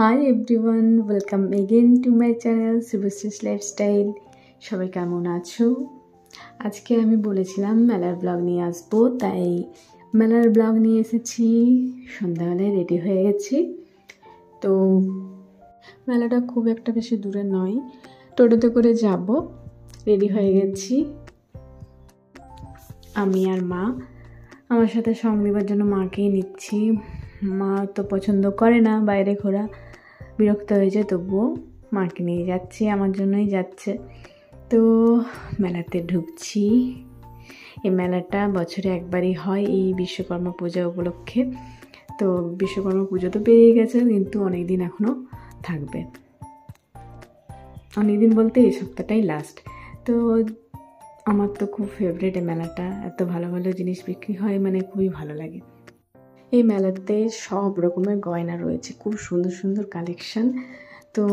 High everyone, welcome again to my channel Subhashree's lifestyle. সবাই কেমন আছো? আজকে আমি বলেছিলাম মেলার ব্লগ নিয়ে আসবো, তাই মেলার ব্লগ নিয়ে এসেছি। সন্ধ্যাবেলায় রেডি হয়ে গেছি। তো মেলাটা খুব একটা বেশি দূরে নয়, টোটোতে করে যাব। রেডি হয়ে গেছি আমি আর মা। আমার সাথে সঙ্গ দেওয়ার জন্য মাকেই নিচ্ছি। মা তো পছন্দ করে না বাইরে ঘোরা, বিরক্ত হয়ে যায়, তবুও মাকে নিয়ে যাচ্ছি, আমার জন্যই যাচ্ছে। তো মেলাতে ঢুকছি। এই মেলাটা বছরে একবারই হয়, এই বিশ্বকর্মা পূজা উপলক্ষে। তো বিশ্বকর্মা পুজো তো পেরিয়ে গেছে, কিন্তু অনেক দিন এখনও থাকবে। অনেক দিন বলতে এই সপ্তাহটাই লাস্ট। তো আমার তো খুব ফেভারিট এই মেলাটা। এত ভালো ভালো জিনিস বিক্রি হয়, মানে খুবই ভালো লাগে। এই মেলাতে সব রকমের গয়না রয়েছে, খুব সুন্দর সুন্দর কালেকশান। তো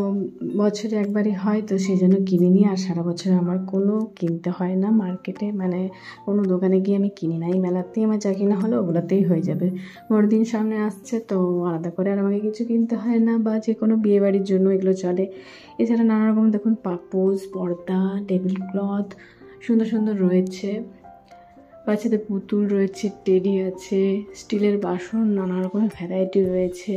বছরে একবারই হয়, তো সেই জন্য কিনে নিই। আর সারা বছর আমার কোনো কিনতে হয় না মার্কেটে, মানে কোনো দোকানে গিয়ে আমি কিনি না। এই মেলাতেই আমার যা কিনা হলো ওগুলোতেই হয়ে যাবে। বড়দিন সামনে আসছে, তো আলাদা করে আর আমাকে কিছু কিনতে হয় না, বা যে কোনো বিয়েবাড়ির জন্য এগুলো চলে। এছাড়া নানা রকম দেখুন পাপোশ, পর্দা, টেবিল ক্লথ সুন্দর সুন্দর রয়েছে। বাচ্চাদের পুতুল রয়েছে, টেডি আছে, স্টিলের বাসন, নানা রকমের ভ্যারাইটি রয়েছে,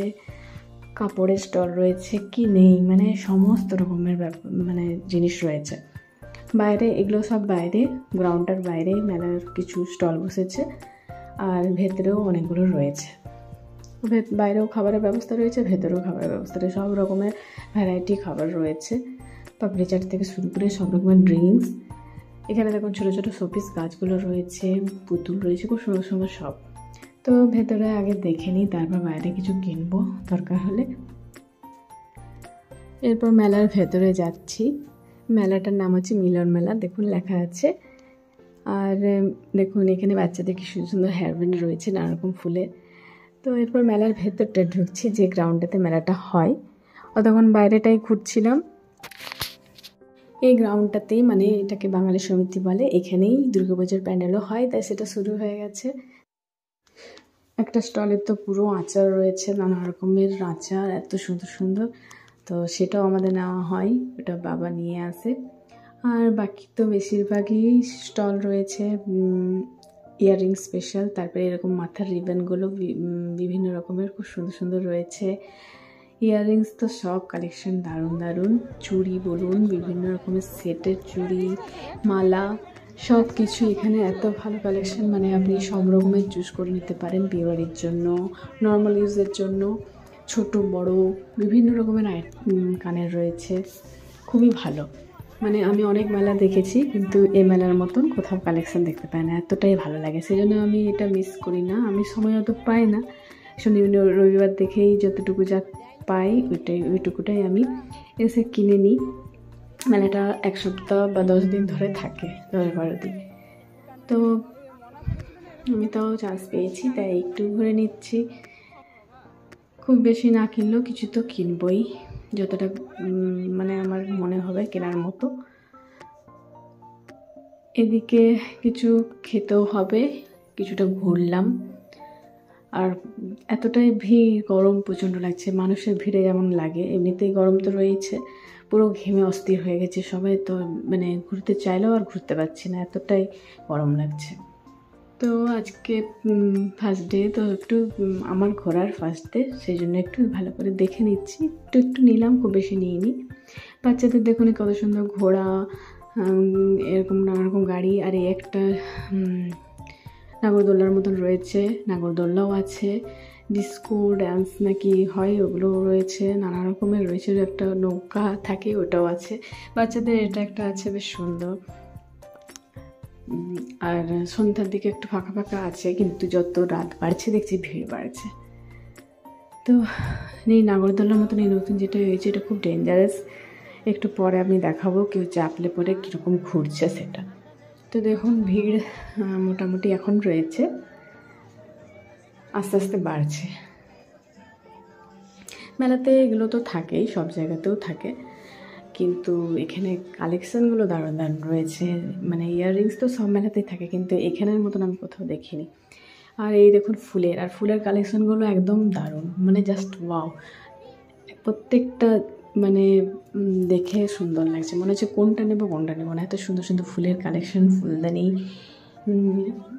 কাপড়ের স্টল রয়েছে, কি নেই, মানে সমস্ত রকমের মানে জিনিস রয়েছে। বাইরে এগুলো সব বাইরে, গ্রাউন্ডটার বাইরে মেলার কিছু স্টল বসেছে, আর ভেতরেও অনেকগুলো রয়েছে। বাইরেও খাবারের ব্যবস্থা রয়েছে, ভেতরেও খাবারের ব্যবস্থা রয়েছে। সব রকমের ভ্যারাইটি খাবার রয়েছে, পাপড়ি চাট থেকে শুরু করে সব রকমের ড্রিঙ্কস। এখানে দেখুন ছোটো ছোটো শোপিস গাছগুলো রয়েছে, পুতুল রয়েছে, খুব সুন্দর সুন্দর সব। তো ভেতরে আগে দেখে নিই, তারপর বাইরে কিছু কিনবো দরকার হলে। এরপর মেলার ভেতরে যাচ্ছি। মেলাটার নাম হচ্ছে মিলন মেলা, দেখুন লেখা আছে। আর দেখুন এখানে বাচ্চাদের কি সুন্দর সুন্দর হেয়ারব্যান্ড রয়েছে নানা রকম ফুলের। তো এরপর মেলার ভেতরটা ঢুকছি, যে গ্রাউন্ডটাতে মেলাটা হয়। তখন বাইরেটাই ঘুরছিলাম। এই গ্রাউন্ডটাতেই, মানে এটাকে বাঙালি সমিতি বলে, এখানেই দুর্গাপুজোর প্যান্ডেলও হয়, তাই সেটা শুরু হয়ে গেছে। একটা স্টলের তো পুরো আচার রয়েছে, নানা রকমের আচার, এত সুন্দর সুন্দর। তো সেটাও আমাদের নেওয়া হয়, ওটা বাবা নিয়ে আসে। আর বাকি তো বেশিরভাগই স্টল রয়েছে ইয়াররিং স্পেশাল, তারপরে এরকম মাথার রিবনগুলো বিভিন্ন রকমের খুব সুন্দর সুন্দর রয়েছে। ইয়াররিংস তো সব কালেকশন দারুণ দারুণ। চুড়ি বলুন, বিভিন্ন রকমের সেটের চুড়ি, মালা, সব কিছু এখানে এত ভালো কালেকশন, মানে আপনি সব রকমের চুজ করে নিতে পারেন। বিয়েবাড়ির জন্য, নর্মাল ইউজের জন্য, ছোট বড় বিভিন্ন রকমের কানের রয়েছে, খুবই ভালো। মানে আমি অনেক মেলা দেখেছি, কিন্তু এই মেলার মতন কোথাও কালেকশন দেখতে পাই না, এতটাই ভালো লাগে। সেই জন্য আমি এটা মিস করি না। আমি সময় অত পাই না, শনি রবিবার দেখেই যতটুকু যা পাই ওইটুকুটাই আমি এসে কিনে নিই। মেলাটা এক সপ্তাহ বা 10 দিন ধরে থাকে, 10-12 দিন। তো আমি তাও চান্স পেয়েছি, তাই একটু ঘুরে নিচ্ছি। খুব বেশি না কিনলেও কিছু তো কিনবই, যতটা মানে আমার মনে হবে কেনার মতো। এদিকে কিছু খেতেও হবে, কিছুটা ঘুরলাম। আর এতটাই ভিড়, গরম প্রচণ্ড লাগছে। মানুষের ভিড়ে যেমন লাগে, এমনিতেই গরম তো রয়েছে, পুরো ঘেমে অস্থির হয়ে গেছে সবাই। তো মানে ঘুরতে চাইলেও আর ঘুরতে পারছি না, এতটাই গরম লাগছে। তো আজকে ফার্স্ট ডে, তো একটু আমার ঘোরার ফার্স্ট ডে, সেই জন্য একটু ভালো করে দেখে নিচ্ছি। একটু নিলাম, খুব বেশি নিইনি। বাচ্চাদের দেখুন কত সুন্দর ঘোড়া, এরকম নানা রকম গাড়ি। আর এই একটা নাগরদোল্লার মতন রয়েছে, নাগরদোল্লাও আছে। ডিস্কো ড্যান্স নাকি হয়, ওগুলোও রয়েছে, নানা রকমের রয়েছে। একটা নৌকা থাকে, ওটাও আছে। বাচ্চাদের এটা একটা আছে, বেশ সুন্দর। আর সন্ধ্যার দিকে একটু ফাঁকা ফাঁকা আছে, কিন্তু যত রাত বাড়ছে দেখছি ভিড় বাড়ছে। তো এই নাগরদোল্লার মতন এই নতুন যেটা হয়েছে, এটা খুব ডেঞ্জারাস। একটু পরে আমি দেখাবো, কেউ চাপলে পরে কীরকম ঘুরছে সেটা। তো দেখুন ভিড় মোটামুটি এখন রয়েছে, আস্তে আস্তে বাড়ছে। মেলাতে এগুলো তো থাকেই, সব জায়গাতেও থাকে, কিন্তু এখানে কালেকশানগুলো দারুণ দারুণ রয়েছে। মানে ইয়াররিংস তো সব মেলাতেই থাকে, কিন্তু এখানের মতন আমি কোথাও দেখিনি। আর এই দেখুন ফুলের কালেকশানগুলো একদম দারুণ, মানে জাস্ট ওয়াও। প্রত্যেকটা মানে দেখে সুন্দর লাগছে, মনে হচ্ছে কোনটা নেবো না, এত সুন্দর সুন্দর ফুলের কালেকশন, ফুলদানি,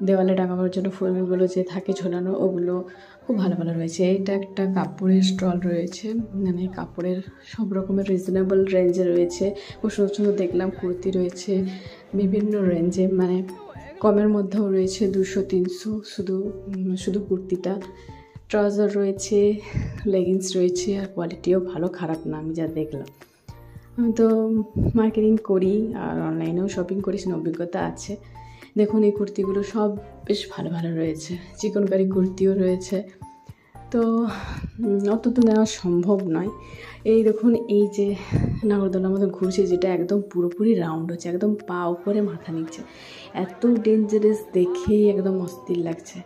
দেওয়ালে টাঙানোর জন্য ফুলগুলো যে থাকে ঝোলানো, ওগুলো খুব ভালো ভালো রয়েছে। এটা একটা কাপড়ের স্টল রয়েছে, মানে কাপড়ের সব রকমের রিজনেবল রেঞ্জে রয়েছে, খুব সুন্দর সুন্দর দেখলাম কুর্তি রয়েছে বিভিন্ন রেঞ্জে, মানে কমের মধ্যেও রয়েছে 200-300 শুধু কুর্তিটা। ট্রাউজার রয়েছে, লেগিংস রয়েছে, আর কোয়ালিটিও ভালো, খারাপ না আমি যা দেখলাম। আমি তো মার্কেটিং করি আর অনলাইনেও শপিং করি, সেটা অভিজ্ঞতা আছে। দেখুন এই কুর্তিগুলো সব বেশ ভালো ভালো রয়েছে, চিকনকারি কুর্তিও রয়েছে। তো অত তো নেওয়া সম্ভব নয়। এই দেখুন এই যে নাগরদোলার মতো ঘুরছে, যেটা একদম পুরোপুরি রাউন্ড হচ্ছে, একদম পা উপরে মাথা নিচ্ছে, এত ডেঞ্জারাস, দেখেই একদম অস্থির লাগছে।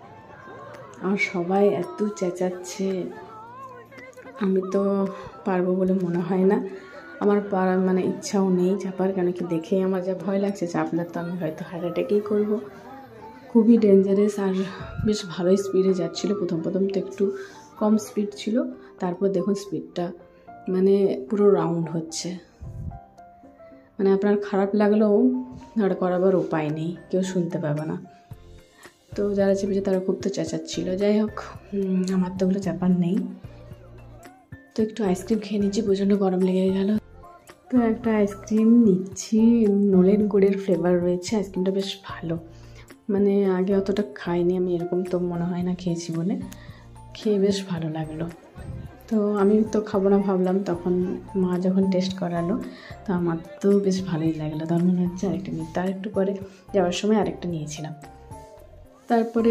আর সবাই এত চেঁচাচ্ছে, আমি তো পারবো বলে মনে হয় না, আমার পারার মানে ইচ্ছাও নেই চাপার, কেন কি দেখেই আমার যা ভয় লাগছে, চাপলে তো আমি হয়তো হার্ট অ্যাটাকেই করবো। খুবই ডেঞ্জারাস, আর বেশ ভালোই স্পিডে যাচ্ছিলো। প্রথম তো একটু কম স্পিড ছিল, তারপর দেখুন স্পিডটা মানে পুরো রাউন্ড হচ্ছে। মানে আপনার খারাপ লাগলেও দাঁড় করাবার উপায় নেই, কেউ শুনতে পাবে না। তো যারা চেপেছে তারা খুব তো চেঁচাচ্ছিল। যাই হোক, আমার তো ওগুলো চাপার নেই। তো একটু আইসক্রিম খেয়ে নিচ্ছি, প্রচণ্ড গরম লেগে গেল। তো একটা আইসক্রিম নিচ্ছি, নলেন গুড়ের ফ্লেভার রয়েছে, আইসক্রিমটা বেশ ভালো, মানে আগে অতটা খাইনি আমি, এরকম তো মনে হয় না খেয়েছি বলে, খেয়ে বেশ ভালো লাগলো। তো আমি তো খাবো না ভাবলাম, তখন মা যখন টেস্ট করালো তো আমার তো বেশ ভালোই লাগলো, তার মনে হচ্ছে আরেকটা নিই। তার একটু পরে যাওয়ার সময় আরেকটা নিয়েছিলাম। তারপরে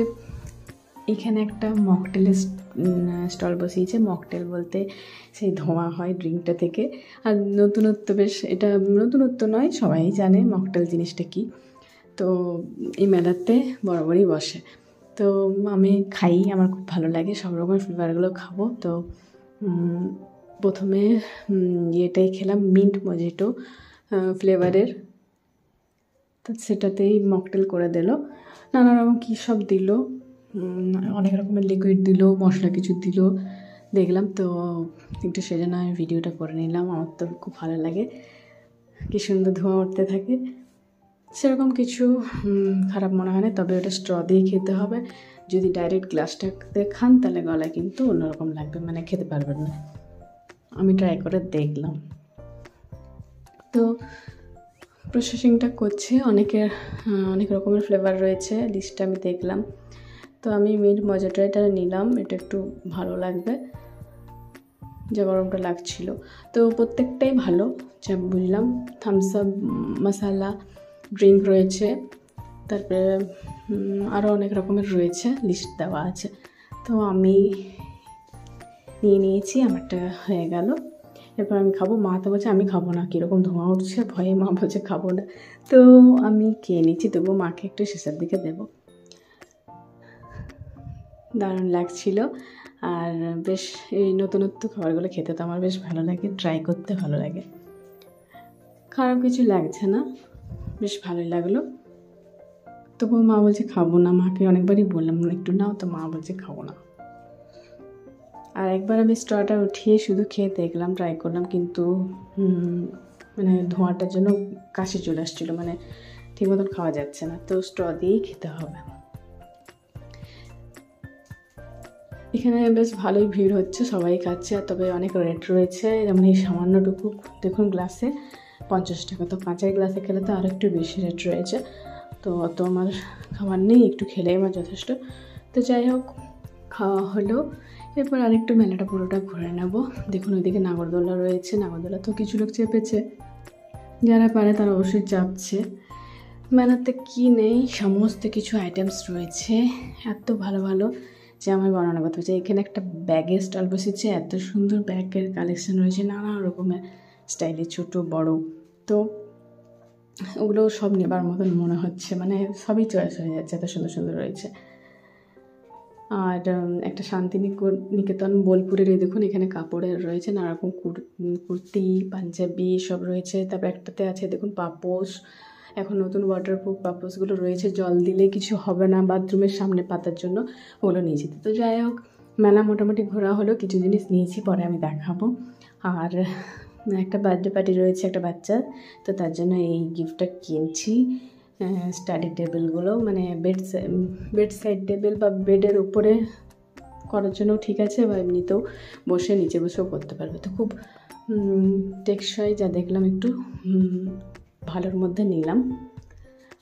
এখানে একটা মকটেলের স্টল বসিয়েছে। মকটেল বলতে সেই ধোঁয়া হয় ড্রিঙ্কটা থেকে, আর নতুনত্ব, বেশ এটা নতুনত্ব নয়, সবাই জানে মকটেল জিনিসটা কী। তো এই মেলাতে বরাবরই বসে, তো আমি খাই, আমার খুব ভালো লাগে, সব রকমের ফ্লেভারগুলো খাবো। তো প্রথমে ইয়েটাই খেলাম, মিন্ট মজিটো ফ্লেভারের, তো সেটাতেই মকটেল করে দিল, নানা রকম কী সব দিল, অনেক রকমের লিকুইড দিল, মশলা কিছু দিল, দেখলাম। তো একটু সেজন্য আমি ভিডিওটা করে নিলাম, আমার তো খুব ভালো লাগে, কী সুন্দর ধোঁয়া উঠতে থাকে। সেরকম কিছু খারাপ মনে হয় না, তবে ওটা স্ট্র দিয়ে খেতে হবে। যদি ডাইরেক্ট গ্লাসটাতে খান তাহলে গলায় কিন্তু অন্যরকম লাগবে, মানে খেতে পারবেন না। আমি ট্রাই করে দেখলাম। তো প্রসেসিংটা করছে, অনেক রকমের ফ্লেভার রয়েছে, লিস্টটা আমি দেখলাম। তো আমি মিন্ট মজিটোটা নিলাম, এটা একটু ভালো লাগবে, যা গরমটা লাগছিল। তো প্রত্যেকটাই ভালো যা বুঝলাম। থামস আপ মশলা ড্রিঙ্ক রয়েছে, তারপরে আরও অনেক রকমের রয়েছে, লিস্ট দেওয়া আছে। তো আমি নিয়ে নিয়েছি, আমারটা হয়ে গেল। এরপর আমি খাবো। মা তো বলছে আমি খাবো না, কীরকম ধোঁয়া উঠছে, ভয়ে মা বলছে খাবো না। তো আমি খেয়ে নিচ্ছি, তবু মাকে একটু শেষের দিকে দেবো। দারুণ লাগছিল, আর বেশ এই নতুনত্ব খাবারগুলো খেতে তো আমার বেশ ভালো লাগে, ট্রাই করতে ভালো লাগে, খারাপ কিছু লাগছে না, বেশ ভালোই লাগলো। তবুও মা বলছে খাবো না, মাকে অনেকবারই বললাম একটু নাও, তো মা বলছে খাবো না। আর একবার আমি স্ট্রটা উঠিয়ে শুধু খেয়ে দেখলাম, ট্রাই করলাম, কিন্তু মানে ধোঁয়াটার জন্য কাশি চলে আসছিলো, মানে ঠিক মতন খাওয়া যাচ্ছে না, তো স্ট্র দিয়েই খেতে হবে। এখানে বেশ ভালোই ভিড় হচ্ছে, সবাই খাচ্ছে, তবে অনেক রেট রয়েছে, যেমন এই সামান্যটুকু দেখুন গ্লাসে 50 টাকা, তো কাঁচের গ্লাসে খেলে তো আর একটু বেশি রেট রয়েছে। তো অত আমার খাবার নেই, একটু খেলেই আমার যথেষ্ট। তো যাই হোক, খাওয়া হলো। এরপর আরেকটু মেলাটা পুরোটা ঘুরে নেব। দেখুন ওইদিকে নাগরদোলা রয়েছে, নাগরদোলা তো কিছু লোক চেপেছে, যারা পারে তারা অবশ্যই চাপছে। মেলাতে কি নেই, সমস্ত কিছু আইটেমস রয়েছে, এত ভালো ভালো যে আমার বর্ণনা করতে হচ্ছে। এখানে একটা ব্যাগের স্টল বসেছে, এত সুন্দর ব্যাগের কালেকশন রয়েছে, নানা রকমের স্টাইলে, ছোট বড়। তো ওগুলো সব নেবার মতন মনে হচ্ছে, মানে সবই চয়েস হয়ে যাচ্ছে, এত সুন্দর সুন্দর রয়েছে। আর একটা শান্তিনিকেতন বোলপুরের, এই দেখুন এখানে কাপড়ের রয়েছে, নানা রকম কুর্তি, পাঞ্জাবি সব রয়েছে। তারপর একটাতে আছে দেখুন পাপোশ, এখন নতুন ওয়াটারপ্রুফ পাপোশগুলো রয়েছে, জল দিলে কিছু হবে না, বাথরুমের সামনে পাতার জন্য ওগুলো নিয়ে যেতে। তো যাই হোক, মেলা মোটামুটি ঘোরা হলো, কিছু জিনিস নিয়েছি, পরে আমি দেখাবো। আর একটা বার্থডে পার্টি রয়েছে একটা বাচ্চা, তো তার জন্য এই গিফটটা কিনছি। স্টাডি টেবিলগুলো মানে বেড সাইড টেবিল বা বেডের উপরে করার জন্য ঠিক আছে, বা এমনিতেও নিচে বসেও করতে পারবে। তো খুব টেকসই যা দেখলাম, একটু ভালোর মধ্যে নিলাম।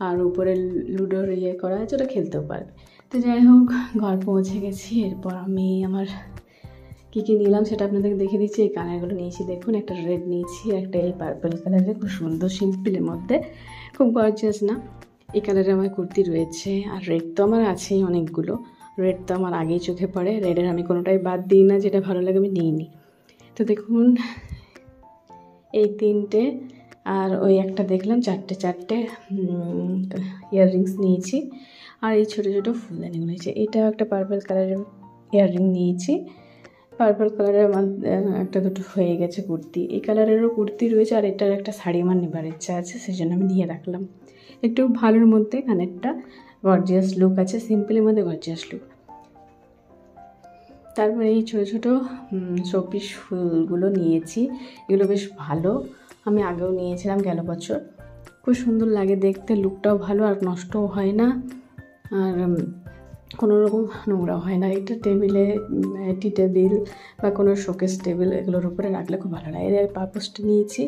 আর উপরে লুডোর করা আছে, ওটা খেলতেও পারবে। তো যাই হোক, ঘর পৌঁছে গেছি। এরপর আমি আমার কী নিলাম সেটা আপনাদেরকে দেখে দিচ্ছি। এই কানেরগুলো নিয়েছি, দেখুন একটা রেড নিয়েছি, একটা এই পার্পল কালারের, খুব সুন্দর সিম্পলের মধ্যে, খুব গর্জিয়াস না। এই কালারের আমার কুর্তি রয়েছে। আর রেড তো আমার আছেই অনেকগুলো, রেড তো আমার আগেই চোখে পড়ে, রেডের আমি কোনোটাই বাদ দিই না, যেটা ভালো লাগে আমি নিই নি। তো দেখুন এই 3টে, আর ওই একটা দেখলাম 4টে ইয়াররিংস নিয়েছি। আর এই ছোটো ছোটো ফুলদানিগুলো নিয়েছি। এটাও একটা পার্পল কালারের ইয়াররিং নিয়েছি। পার্পল কালারের একটা দুটো হয়ে গেছে কুর্তি। এই কালারেরও কুর্তি রয়েছে, আর এটার একটা শাড়ি আমার নেবার ইচ্ছা আছে, সেই জন্য আমি নিয়ে রাখলাম। একটু ভালোর মধ্যে, কানেরটা গর্জিয়াস লুক আছে, সিম্পলের মধ্যে গর্জিয়াস লুক। তারপরে এই ছোটো ছোটো শোপিস ফুলগুলো নিয়েছি। এগুলো বেশ ভালো, আমি আগেও নিয়েছিলাম গেল বছর। খুব সুন্দর লাগে দেখতে, লুকটাও ভালো, আর নষ্টও হয় না, আর কোনো রকম নোংরা হয় না। এটা টেবিলে, টি টেবিল বা কোনো শোকেস টেবিল এগুলোর উপরে রাখলে খুব ভালো লাগে। এর পারপোসটা নিয়েছি,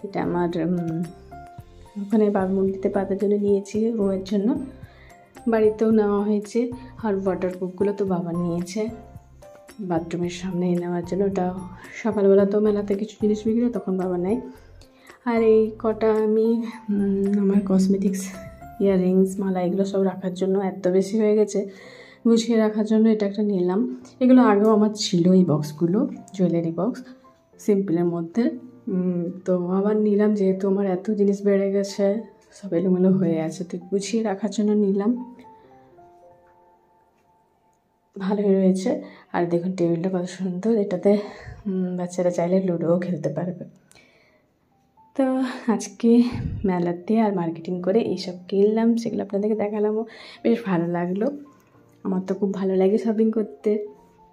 এটা আমার ওখানে বাঘমুন্ডিতে পাতার জন্য নিয়েছি, রুমের জন্য, বাড়িতেও নেওয়া হয়েছে। আর ওয়াটারপ্রুফগুলো তো বাবা নিয়েছে বাথরুমের সামনে নেওয়ার জন্য। ওটা সকালবেলা তো মেলাতে কিছু জিনিস বিক্রি হয়, তখন বাবা নেয়। আর এই কটা আমি আমার কসমেটিক্স, ইয়াররিংস, মালা এগুলো সব রাখার জন্য, এত বেশি হয়ে গেছে, গুছিয়ে রাখার জন্য এটা একটা নিলাম। এগুলো আগেও আমার ছিল, এই বক্সগুলো জুয়েলারি বক্স সিম্পলের মধ্যে। তো আবার নিলাম, যেহেতু আমার এত জিনিস বেড়ে গেছে, সব এলোমেলো হয়ে আছে, তো গুছিয়ে রাখার জন্য নিলাম। ভালোই রয়েছে। আর দেখুন টেবিলটা কত সুন্দর, এটাতে বাচ্চারা চাইলে লুডোও খেলতে পারবে। তো আজকে মেলাতে আর মার্কেটিং করে এইসব কিনলাম, সেগুলো আপনাদেরকে দেখালামও, বেশ ভালো লাগলো। আমার তো খুব ভালো লাগে শপিং করতে,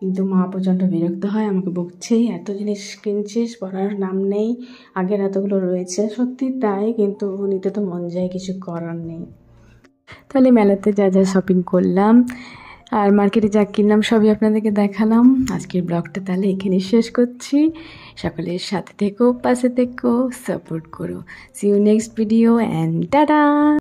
কিন্তু মা প্রচণ্ড বিরক্ত হয়, আমাকে বকছেই, এত জিনিস কিনছিস, পড়ার নাম নেই, আগের এতগুলো রয়েছে। সত্যি তাই, কিন্তু নিতে তো মন যায়, কিছু করার নেই। তাহলে মেলাতে যা যা শপিং করলাম আর মার্কেটে যা কিনলাম সবই আপনাদেরকে দেখালাম। আজকের ব্লগটা তাহলে এখানে শেষ করছি। সকলের সাথে থেকো, পাশে থেকো, সাপোর্ট করো। See you next video and tata.